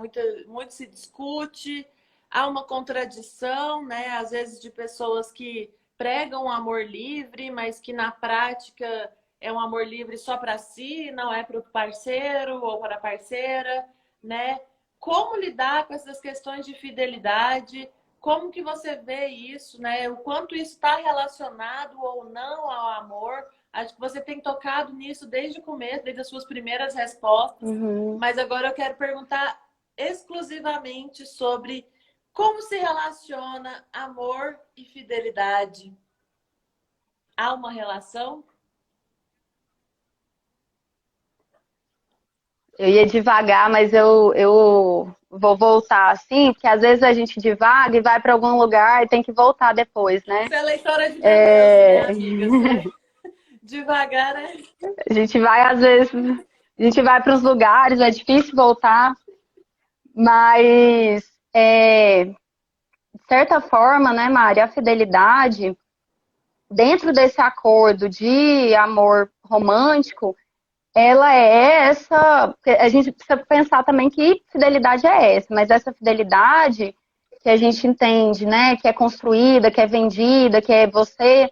muito se discute, há uma contradição, né? Às vezes de pessoas que pregam o amor livre, mas que na prática é um amor livre só para si, não é para o parceiro ou para a parceira, né? Como lidar com essas questões de fidelidade? Como que você vê isso, né? O quanto isso está relacionado ou não ao amor? Acho que você tem tocado nisso desde o começo, desde as suas primeiras respostas. Mas agora eu quero perguntar exclusivamente sobre como se relaciona amor e fidelidade. Há uma relação? Eu ia devagar, mas eu vou voltar assim, porque às vezes a gente divaga e vai para algum lugar e tem que voltar depois, né? Você é leitora de Deleuze, minha amiga. Devagar, né? A gente vai, às vezes, a gente vai para os lugares, é difícil voltar, mas, de certa forma, né, Mari, a fidelidade, dentro desse acordo de amor romântico, ela é essa. A gente precisa pensar também que fidelidade é essa, mas essa fidelidade que a gente entende, né, que é construída, que é vendida, que é você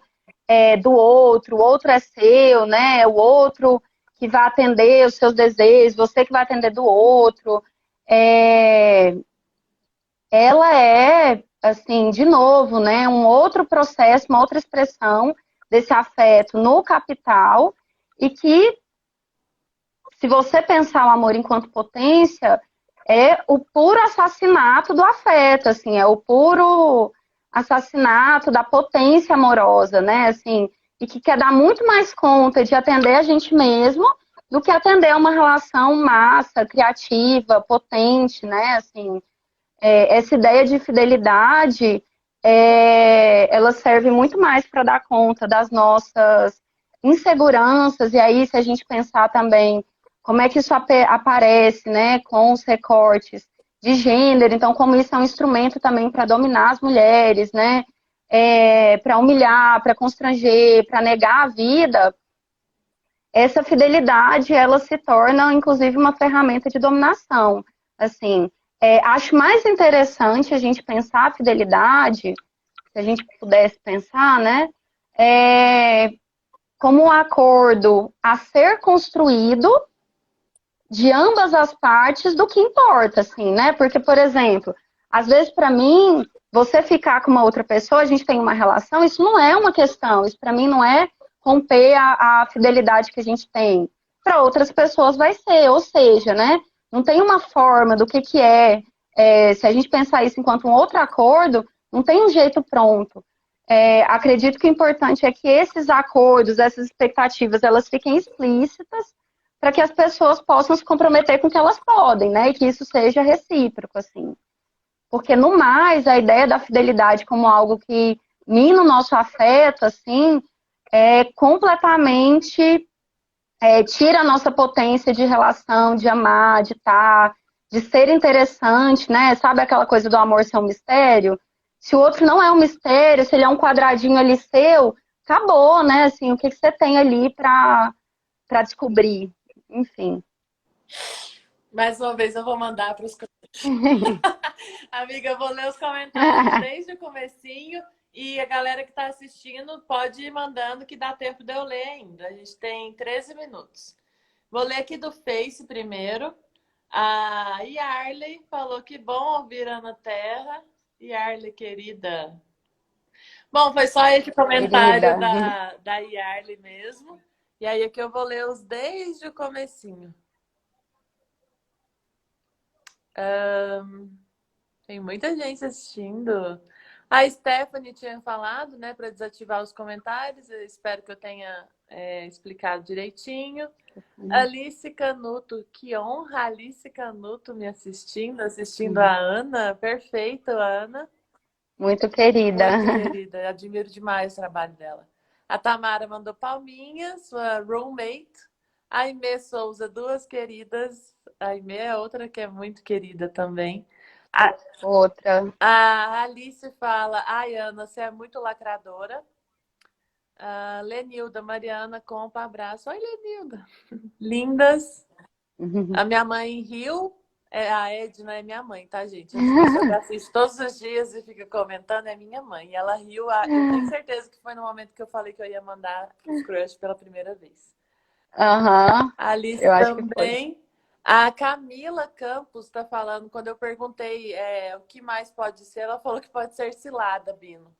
do outro, o outro é seu, né, o outro que vai atender os seus desejos, você que vai atender do outro. Ela é, assim, de novo, né, um outro processo, uma outra expressão desse afeto no capital e que, se você pensar o amor enquanto potência, é o puro assassinato do afeto, assim, é o puro assassinato da potência amorosa, né, assim, e que quer dar muito mais conta de atender a gente mesmo do que atender a uma relação massa, criativa, potente, né, assim, essa ideia de fidelidade, ela serve muito mais para dar conta das nossas inseguranças, e aí se a gente pensar também como é que isso aparece, né, com os recortes de gênero, então como isso é um instrumento também para dominar as mulheres, né, para humilhar, para constranger, para negar a vida, essa fidelidade, ela se torna, inclusive, uma ferramenta de dominação. Assim, acho mais interessante a gente pensar a fidelidade, se a gente pudesse pensar, né, como um acordo a ser construído de ambas as partes do que importa, assim, né? Porque, por exemplo, às vezes para mim, você ficar com uma outra pessoa, a gente tem uma relação, isso não é uma questão, isso para mim não é romper a fidelidade que a gente tem. Para outras pessoas vai ser, ou seja, né? Não tem uma forma do que é. Se a gente pensar isso enquanto um outro acordo, não tem um jeito pronto. Acredito que o importante é que esses acordos, essas expectativas, elas fiquem explícitas, para que as pessoas possam se comprometer com o que elas podem, né? E que isso seja recíproco, assim. Porque, no mais, a ideia da fidelidade como algo que mina o nosso afeto, assim, é completamente tira a nossa potência de relação, de amar, de estar, de ser interessante, né? Sabe aquela coisa do amor ser um mistério? Se o outro não é um mistério, se ele é um quadradinho ali seu, acabou, né? Assim, o que você tem ali para descobrir? Enfim. Mais uma vez eu vou mandar para os... Amiga, eu vou ler os comentários desde o comecinho e a galera que está assistindo pode ir mandando que dá tempo de eu ler ainda. A gente tem 13 minutos. Vou ler aqui do Face primeiro. A Yarley falou que bom ouvir Ana Terra. Yarley, querida. Bom, foi só esse comentário Querida. da Yarley mesmo. E aí aqui eu vou ler os desde o comecinho. Tem muita gente assistindo. A Stephanie tinha falado, né, para desativar os comentários. Eu espero que eu tenha explicado direitinho. Alice Canuto, que honra Alice Canuto me assistindo a Ana. Perfeito, Ana. Muito querida. Muito querida, admiro demais o trabalho dela. A Tamara mandou palminhas, sua roommate. A Aimee Souza, duas queridas. A Aimee é outra que é muito querida também. Outra. A Alice fala, ai Ana, você é muito lacradora. A Lenilda, Mariana, compa, abraço. Oi, Lenilda. Lindas. A minha mãe riu. A Edna é minha mãe, tá, gente? Essa pessoa que assiste todos os dias e fica comentando é minha mãe. E ela riu. Eu tenho certeza que foi no momento que eu falei que eu ia mandar os crush pela primeira vez. Aham. A Alice Eu acho que foi. também. A Camila Campos está falando, quando eu perguntei o que mais pode ser, ela falou que pode ser cilada, Bino.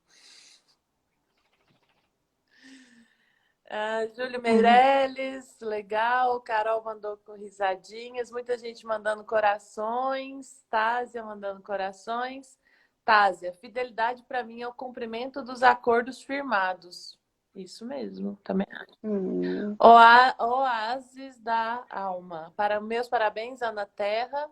Júlio Meirelles, legal. Carol mandou com risadinhas. Muita gente mandando corações. Tásia mandando corações. Tásia, fidelidade para mim é o cumprimento dos acordos firmados. Isso mesmo, também acho. Oásis da alma. Para meus parabéns, Ana Terra.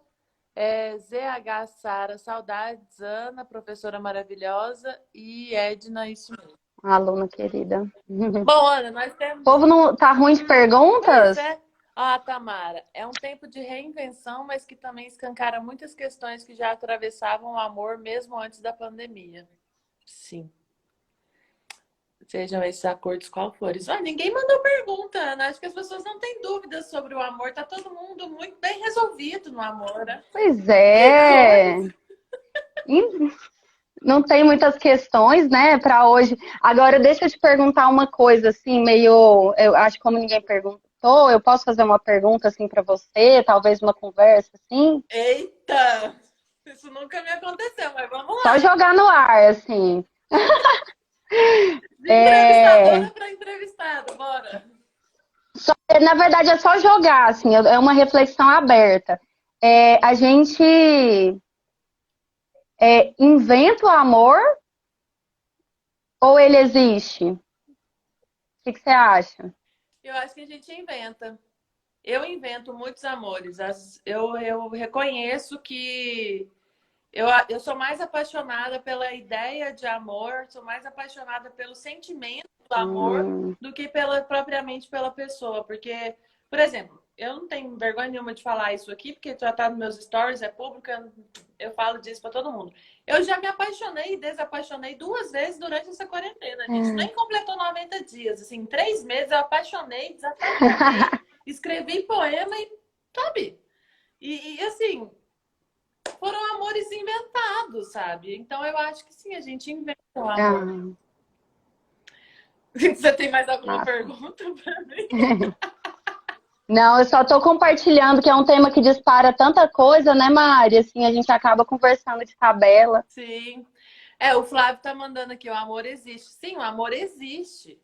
ZH Sara, saudades, Ana, professora maravilhosa. E Edna, isso mesmo. Aluna querida. Bom, Ana, nós temos... O povo não tá ruim de perguntas? Pois é. Ah, Tamara, é um tempo de reinvenção, mas que também escancara muitas questões que já atravessavam o amor mesmo antes da pandemia. Sim. Sejam esses acordos qual forem. Ninguém mandou pergunta, Ana. Acho que as pessoas não têm dúvidas sobre o amor. Tá todo mundo muito bem resolvido no amor, né? Pois é. Não tem muitas questões, né, para hoje. Agora, deixa eu te perguntar uma coisa, assim, meio... Eu acho que como ninguém perguntou, eu posso fazer uma pergunta, assim, para você? Talvez uma conversa, assim? Eita! Isso nunca me aconteceu, mas vamos lá. Só jogar no ar, assim. De entrevistadora para entrevistado, bora. Na verdade, é só jogar, assim, é uma reflexão aberta. A gente inventa o amor ou ele existe? O que você acha? Eu acho que a gente inventa. Eu invento muitos amores. Eu reconheço que eu sou mais apaixonada pela ideia de amor, sou mais apaixonada pelo sentimento do amor do que propriamente pela pessoa. Porque, por exemplo, eu não tenho vergonha nenhuma de falar isso aqui, porque tratar nos meus stories é público, eu falo disso para todo mundo. Eu já me apaixonei e desapaixonei 2 vezes durante essa quarentena, gente. Nem completou 90 dias. Assim, em 3 meses eu apaixonei, desapaixonei, escrevi poema e, sabe? E assim, foram amores inventados, sabe? Então eu acho que sim, a gente inventa o amor. Você tem mais alguma pergunta para mim? Não, eu só estou compartilhando que é um tema que dispara tanta coisa, né, Mari? Assim, a gente acaba conversando de tabela. Sim. O Flávio tá mandando aqui, o amor existe. Sim, o amor existe.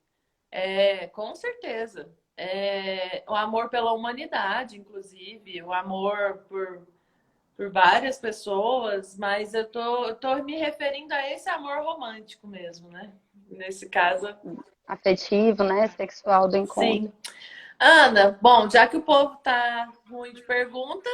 Com certeza. O amor pela humanidade, inclusive, o amor por várias pessoas, mas eu tô me referindo a esse amor romântico mesmo, né? Nesse caso. Afetivo, né? Sexual do encontro. Sim. Ana, bom, já que o povo tá ruim de pergunta,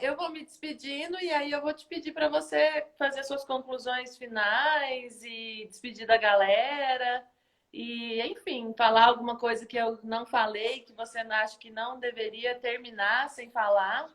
eu vou me despedindo e aí eu vou te pedir para você fazer suas conclusões finais e despedir da galera e, enfim, falar alguma coisa que eu não falei, que você acha que não deveria terminar sem falar.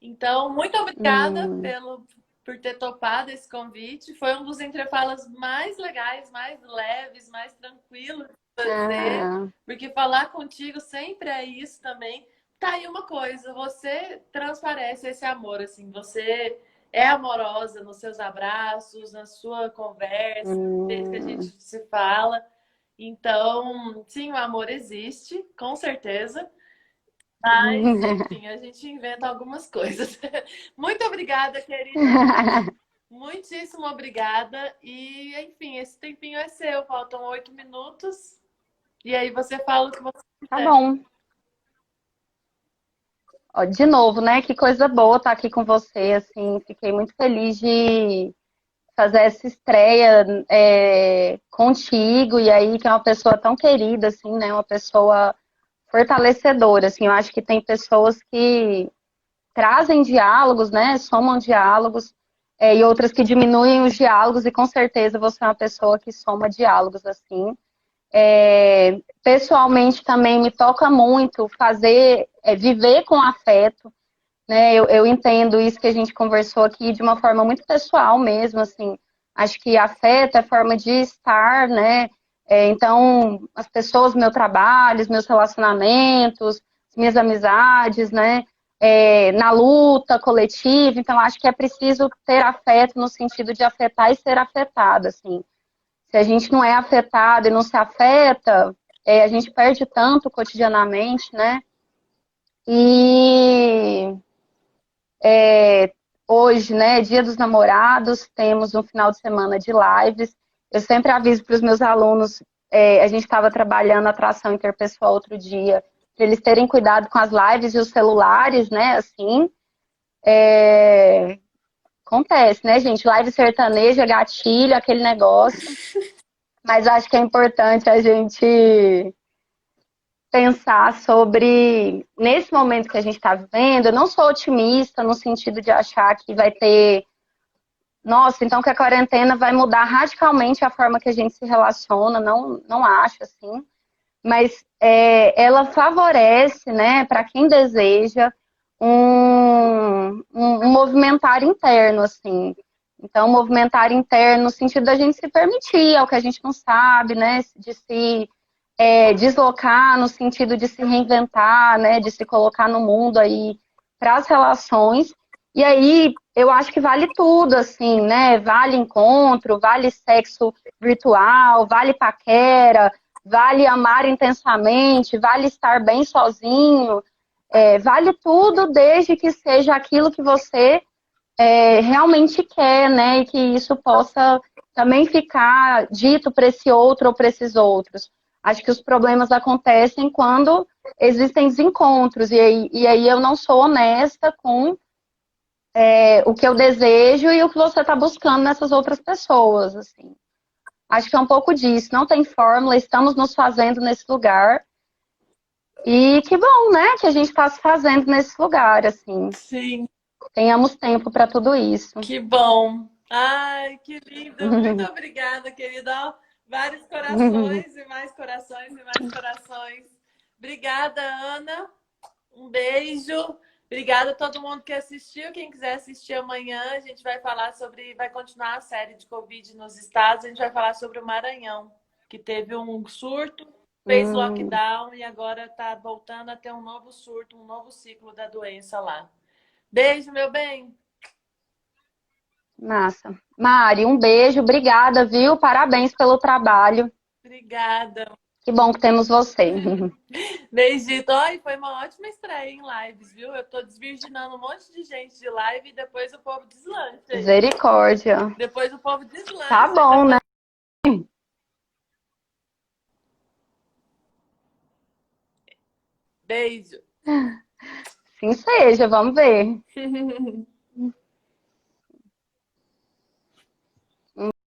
Então, muito obrigada Hum, por ter topado esse convite. Foi um dos entrefalas mais legais, mais leves, mais tranquilos de fazer, ah, porque falar contigo sempre é isso também. Tá aí uma coisa, você transparece esse amor, assim, você é amorosa nos seus abraços, na sua conversa, desde que a gente hum. se fala. Então, sim, o amor existe, com certeza. Mas, enfim, a gente inventa algumas coisas. Muito obrigada, querida. Muitíssimo obrigada. E, enfim, esse tempinho é seu. Faltam 8 minutos. E aí você fala o que você Tá quiser. bom. Ó, de novo, né? Que coisa boa estar aqui com você, assim, fiquei muito feliz de fazer essa estreia contigo, e aí que é uma pessoa tão querida, assim, né? Uma pessoa fortalecedora, assim, eu acho que tem pessoas que trazem diálogos, né? Somam diálogos, e outras que diminuem os diálogos, e com certeza você é uma pessoa que soma diálogos, assim. Pessoalmente também me toca muito fazer, viver com afeto, né? Eu entendo isso que a gente conversou aqui de uma forma muito pessoal mesmo, assim. Acho que afeto é forma de estar, né? Então, as pessoas, meu trabalho, os meus relacionamentos, as minhas amizades, né? Na luta coletiva, então acho que é preciso ter afeto no sentido de afetar e ser afetado, assim. Se a gente não é afetado e não se afeta, a gente perde tanto cotidianamente, né? E hoje, né, Dia dos Namorados, temos um final de semana de lives. Eu sempre aviso para os meus alunos, a gente estava trabalhando atração interpessoal outro dia, para eles terem cuidado com as lives e os celulares, né, assim. Acontece, né, gente? Live sertaneja, gatilho, aquele negócio. Mas acho que é importante a gente pensar sobre, nesse momento que a gente está vivendo, eu não sou otimista no sentido de achar que vai ter, nossa, então que a quarentena vai mudar radicalmente a forma que a gente se relaciona, não, não acho assim, mas ela favorece, né, para quem deseja, um movimentar interno, assim. Então, movimentar interno no sentido da gente se permitir, é o que a gente não sabe, né, de se deslocar no sentido de se reinventar, né, de se colocar no mundo aí para as relações. E aí eu acho que vale tudo, assim, né? Vale encontro, vale sexo virtual, vale paquera, vale amar intensamente, vale estar bem sozinho, vale tudo desde que seja aquilo que você realmente quer, né? E que isso possa também ficar dito para esse outro ou para esses outros. Acho que os problemas acontecem quando existem desencontros, e aí eu não sou honesta com o que eu desejo e o que você está buscando nessas outras pessoas, assim. Acho que é um pouco disso. Não tem fórmula, estamos nos fazendo nesse lugar. E que bom, né, que a gente está se fazendo nesse lugar, assim. Sim, Tenhamos tempo para tudo isso. que bom. Ai, que lindo. Muito obrigada, querida. Ó, vários corações e mais corações e mais corações. Obrigada, Ana. Um beijo. Obrigada a todo mundo que assistiu. Quem quiser assistir amanhã, a gente vai falar sobre. Vai continuar a série de Covid nos estados. A gente vai falar sobre o Maranhão, que teve um surto, fez Hum, lockdown e agora está voltando a ter um novo surto, um novo ciclo da doença lá. Beijo, meu bem. massa. Mari, um beijo, obrigada, viu? Parabéns pelo trabalho. Obrigada. Que bom que temos você. Beijito. Ai, foi uma ótima estreia em lives, viu? Eu tô desvirginando um monte de gente de live e depois o povo deslancha aí. Misericórdia. Depois o povo Tá deslancha. bom, né? Beijo. Sim seja, vamos ver.